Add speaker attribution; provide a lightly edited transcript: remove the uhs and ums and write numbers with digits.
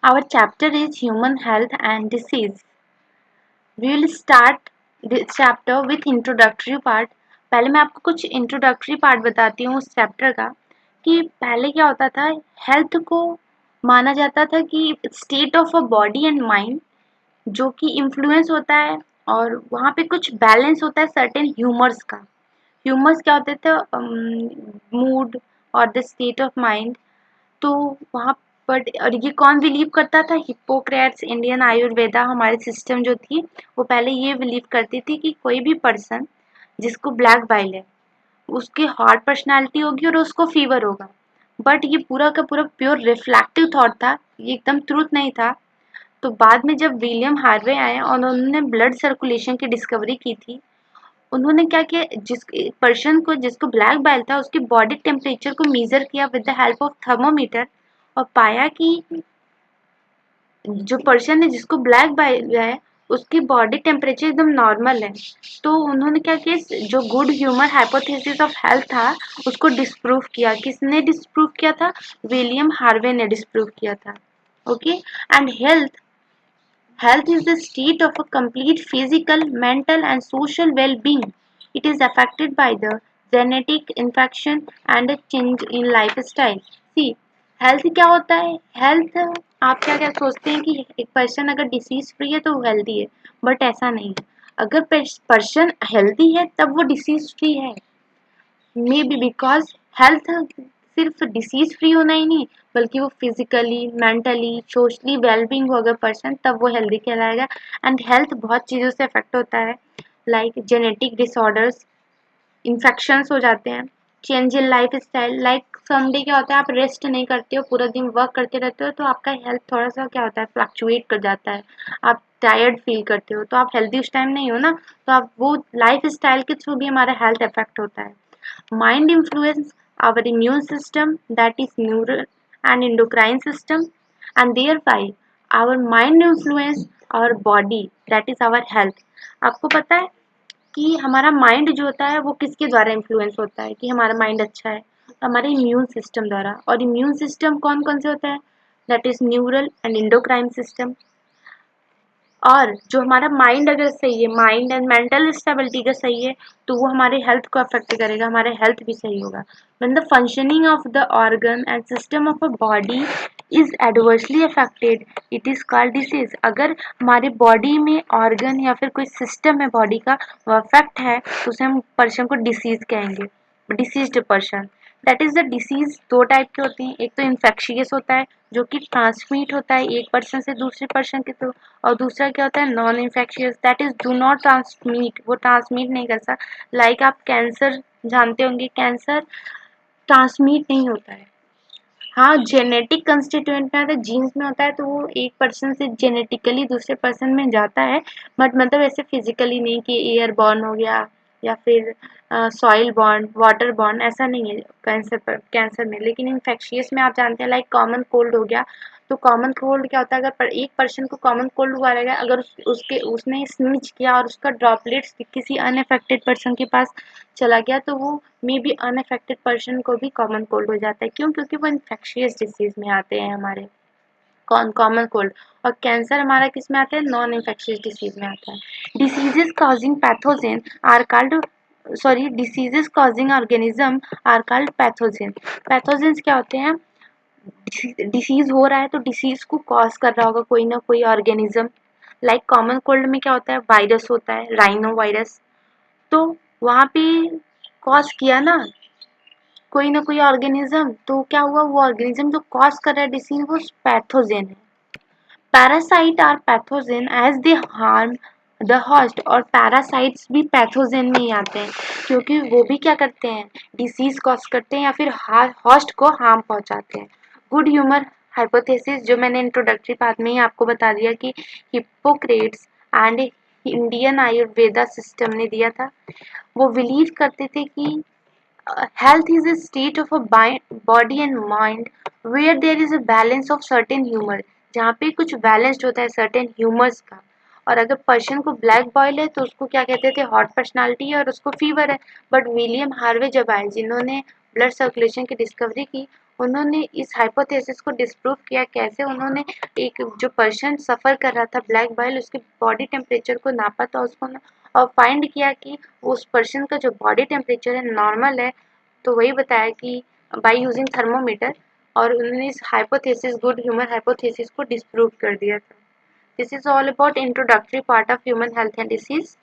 Speaker 1: Our chapter is Human Health and Disease. We will start this chapter with introductory part. पहले मैं आपको कुछ introductory part बताती हूँ उस chapter का कि पहले क्या होता था। हेल्थ को माना जाता था कि state of a body and mind जो कि इन्फ्लुएंस होता है और वहाँ पे कुछ बैलेंस होता है सर्टेन ह्यूमर्स का। ह्यूमर्स क्या होते थे? मूड और द स्टेट ऑफ माइंड। तो वहाँ पर और ये कौन बिलीव करता था? हिप्पोक्रेट्स। इंडियन आयुर्वेदा हमारे सिस्टम जो थी वो पहले ये बिलीव करती थी कि कोई भी पर्सन जिसको ब्लैक बाइल है उसकी हार्ड पर्सनालिटी होगी और उसको फीवर होगा। बट ये पूरा का पूरा प्योर रिफ्लेक्टिव थॉट था, ये एकदम ट्रूथ नहीं था। तो बाद में जब विलियम हार्वे आए और उन्होंने ब्लड सर्कुलेशन की डिस्कवरी की थी, उन्होंने क्या किया, जिस पर्सन को जिसको ब्लैक बाइल था उसकी बॉडी टेम्परेचर को मेजर किया with the help of thermometer और पाया कि जो पर्सन है जिसको ब्लैक बाइल है उसकी बॉडी टेम्परेचर एकदम नॉर्मल है। तो उन्होंने क्या किया, जो good humour hypothesis of health था उसको डिस्प्रूव किया। किसने डिस्प्रूव किया था? विलियम हार्वे ने डिस्प्रूव किया था। Okay. And health is the state of a complete physical, mental, and social well being. It is affected by the genetic infection and a change in lifestyle. See, health क्या होता है? Health, आप क्या क्या सोचते हैं कि एक पर्सन अगर डिसीज फ्री है तो वो हेल्दी है, बट ऐसा नहीं है। अगर पर्सन हेल्दी है तब वो डिसीज फ्री है। मे बी बिकॉज हेल्थ सिर्फ डिसीज फ्री होना ही नहीं, बल्कि वो फिजिकली, मेंटली, सोशली वेलबींग हो अगर पर्सन, तब वो हेल्दी कहलाएगा। एंड हेल्थ बहुत चीज़ों से अफेक्ट होता है, लाइक जेनेटिक डिसऑर्डर्स, इन्फेक्शंस हो जाते हैं, change in life style. Like someday क्या होता है, आप रेस्ट नहीं करते हो, पूरा दिन वर्क करते रहते हो, तो आपका हेल्थ थोड़ा सा क्या होता है, फ्लक्चुएट कर जाता है। आप टायर्ड फील करते हो तो आप हेल्दी उस टाइम नहीं हो ना, तो आप वो लाइफ स्टाइल के थ्रू भी हमारा हेल्थ इफेक्ट होता है। Mind influence our immune system, that is neural and endocrine system, and thereby our mind influence our body, that is our health. आपको पता है कि हमारा माइंड जो होता है वो किसके द्वारा इन्फ्लुएंस होता है कि हमारा माइंड अच्छा है? हमारे इम्यून सिस्टम द्वारा। और इम्यून सिस्टम कौन कौन से होता है? That is neural and endocrine system. और जो हमारा माइंड अगर सही है, माइंड एंड मेंटल स्टेबिलिटी अगर सही है, तो वो हमारे हेल्थ को अफेक्ट करेगा, हमारे हेल्थ भी सही होगा। When the functioning of the organ and system of a body is adversely affected, it is called disease. अगर हमारी बॉडी में ऑर्गन या फिर कोई सिस्टम है बॉडी का वो अफेक्ट है तो उसे हम पर्सन को डिसीज कहेंगे, deceased person. That is the disease दो टाइप के होते हैं, एक तो इन्फेक्शियस होता है जो कि ट्रांसमिट होता है एक पर्सन से दूसरे पर्सन के थ्रू, और दूसरा क्या होता है, non infectious, that is do not transmit, वो ट्रांसमिट नहीं कर सकता। लाइक आप कैंसर जानते होंगे, कैंसर ट्रांसमिट नहीं होता है। हाँ, जेनेटिक कंस्टिट्यूएंट में आता है, जीन्स में होता है, तो वो एक पर्सन से जेनेटिकली दूसरे पर्सन में जाता है, बट मतलब ऐसे फिजिकली नहीं कि एयर बॉर्न हो गया या फिर सॉइल बॉर्न, वाटर बॉर्न, ऐसा नहीं है कैंसर में। लेकिन इन्फेक्शियस में आप जानते हैं, लाइक कॉमन कोल्ड हो गया। तो कॉमन कोल्ड क्या होता है, अगर एक पर्सन को कॉमन कोल्ड हुआ रहेगा, अगर उसने स्नीच किया और उसका ड्रॉपलेट्स किसी अनअफेक्टेड पर्सन के पास चला गया तो वो मे बी अनअफेक्टेड पर्सन को भी कॉमन कोल्ड हो जाता है। क्यों? क्योंकि वो इन्फेक्शियस डिसीज में आते हैं हमारे, कॉमन कोल्ड। और कैंसर हमारा किस में आता है? नॉन इन्फेक्शियस डिसीज में आता है। Diseases causing pathogen are called, sorry, diseases causing organism are called pathogen. Pathogens क्या होते हैं? डिसीज हो रहा है तो डिसीज को कॉज कर रहा होगा कोई ना कोई ऑर्गेनिज्म। लाइक कॉमन कोल्ड में क्या होता है, वायरस होता है, राइनो वायरस। तो वहाँ पे कॉज किया ना कोई ना कोई ऑर्गेनिज्म, तो क्या हुआ, वो ऑर्गेनिज्म जो कॉज कर रहा है डिसीज वो पैथोजेन है। Parasite are pathogen as they harm the host, और पैरासाइट्स भी पैथोजेन में ही आते हैं क्योंकि वो भी क्या करते हैं, डिसीज कॉज करते हैं या फिर होस्ट को हार्म पहुंचाते हैं। गुड ह्यूमर हाइपोथेसिस जो मैंने इंट्रोडक्टरी पार्ट में ही आपको बता दिया कि Hippocrates and Indian Ayurveda system ने दिया था। वो बिलीव करते थे कि health is a state of a body and mind where there is a balance of certain humor, जहाँ पे कुछ बैलेंस्ड होता है certain humors का। और अगर पर्सन को ब्लैक बॉयल है तो उसको क्या कहते थे, हॉट पर्सनालिटी है और उसको फीवर है। बट विलियम हार्वे जब आए जिन्होंने ब्लड सर्कुलेशन की डिस्कवरी की, उन्होंने इस हाइपोथेसिस को डिस्प्रूव किया। कैसे? उन्होंने एक जो पर्सन सफ़र कर रहा था ब्लैक बाइल, उसके बॉडी टेम्परेचर को नापा था उसको और फाइंड किया कि उस पर्सन का जो बॉडी टेम्परेचर है नॉर्मल है। तो वही बताया कि बाय यूजिंग थर्मोमीटर, और उन्होंने इस हाइपोथेसिस, गुड ह्यूमन हाइपोथेसिस को डिस्प्रूव कर दिया था। This is all about introductory part of human health and disease.